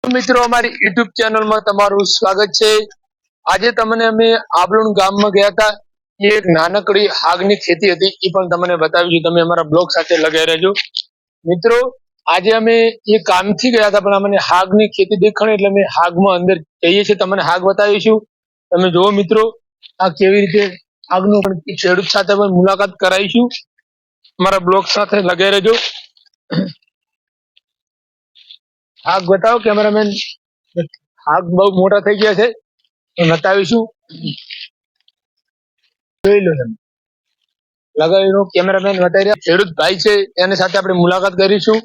મિત્રો અમારી યુટ્યુબ ચેનલમાં તમારું સ્વાગત છે। આજે તમને અમે આબલુણ ગામમાં ગયા હતા। એ એક નાનકડી હાગની ખેતી હતી, એ પણ તમને બતાવ્યું। તમે અમારા બ્લોગ સાથે લગાવી રહેજો। મિત્રો આજે અમે એ કામથી ગયા હતા, પણ અમને હાગની ખેતી દેખાણી એટલે અમે હાગમાં અંદર જઈએ છીએ, તમને હાગ બતાવીશું। તમે જુઓ મિત્રો, આ કેવી રીતે હાગનું પણ ખેડૂત સાથે પણ મુલાકાત કરાવીશું। અમારા બ્લોગ સાથે લગાવી રહેજો। હાગ બતાવો કેમેરામેન। હાગ બહુ મોટા થઈ ગયા છે, બતાવીશું। જોઈ લો, તમે લગાવીનો કેમેરામેન બતાવી રહ્યા। ખેડૂત ભાઈ છે, એની સાથે આપણે મુલાકાત કરીશું।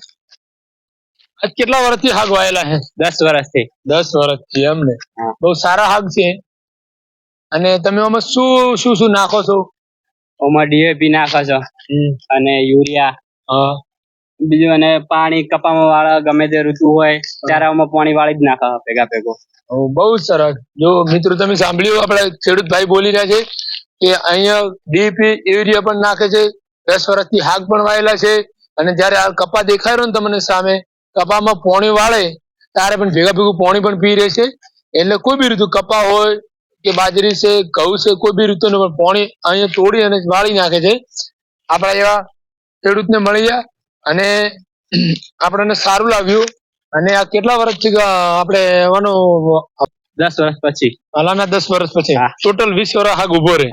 આજ કેટલા વર્ષથી હાગ વાયેલા છે? 10 વર્ષથી। 10 વર્ષથી એમને? બહુ સારા હાગ છે। અને તમે આમાં શું શું શું નાખો છો? ઓમાં ડીએપી નાખો છો અને યુરિયા, બીજું અને પાણી કપામાં વાળા ગમે તે ઋતુ હોય ત્યારે આમાં પાણી વાળી જ નાખો ભેગા ભેગો। બહુ સરસ। જો મિત્રો તમે સાંભળ્યું, આપણે ખેડૂત ભાઈ બોલી રહ્યા છે કે અહીંયા ડીપી યુરિયા પણ નાખે છે। 10 વર્ષથી હાગ પણ વાયેલા છે, અને જયારે આ કપા દેખાય રહ્યો ને તમને સામે, કપામાં પોણી વાળે ત્યારે પણ ભેગા ભેગું પોણી પણ પી રહે છે। એટલે કોઈ બી ઋતુ, કપા હોય કે બાજરી છે, ઘઉં છે, કોઈ બી ઋતુનું પણ પોણી અહીંયા તોડી અને વાળી નાખે છે। આપણા એવા ખેડૂતને મળી ગયા અને આપણને સારું લાગ્યું। અને આ કેટલા વર્ષથી આપણે એવાનું 10 વર્ષ પછી, હાલાના 10 વર્ષ પછી ટોટલ 20 વર્ષ હાગ ઉભો રહે।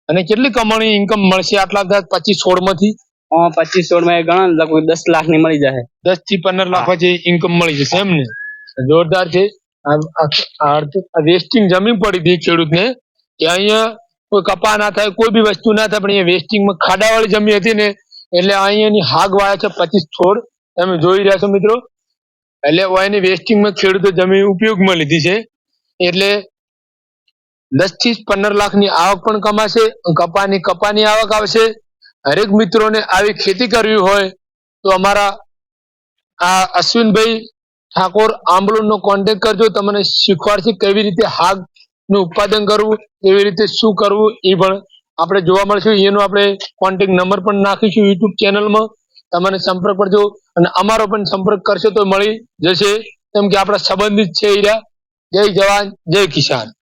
અને કેટલી કમાણી ઇન્કમ મળશે આટલા 25-16 માંથી? 25-16 માં ગણો લગભગ 10 લાખ ની મળી જશે। 10 થી 15 લાખ પછી ઇન્કમ મળી જશે એમ ને? જોરદાર છે। વેસ્ટિંગ જમીન પડી હતી ખેડૂતને કે અહીંયા કોઈ કપા ના થાય, કોઈ બી વસ્તુ ના થાય, પણ અહીંયા વેસ્ટિંગમાં ખાડાવાળી જમીન હતી ને, એટલે અહીંયાની હાગ વાયા છે 25 છોડ, તમે જોઈ રહ્યા છો મિત્રો। એટલે એની વેસ્ટિંગમાં ખેડૂતો જમીન ઉપયોગમાં લીધી છે, એટલે 10 થી 15 લાખની આવક પણ કમાશે। કપાની આવક આવશે। હરેક મિત્રોને આવી ખેતી કરવી હોય તો અમારા આ અશ્વિનભાઈ ઠાકોર આંબલુનો કોન્ટેક્ટ કરજો। તમને શીખવાડશે કેવી રીતે હાગ નું ઉત્પાદન કરવું, કેવી રીતે શું કરવું, એ પણ આપણે જોવા મળશે। એનો આપણે કોન્ટેક્ટ નંબર પણ નાખીશું યુટ્યુબ ચેનલમાં, તમને સંપર્ક કરજો। અને અમારો પણ સંપર્ક કરશો તો મળી જશે, કેમ કે આપણા સંબંધિત છે। જય જવાન જય કિસાન।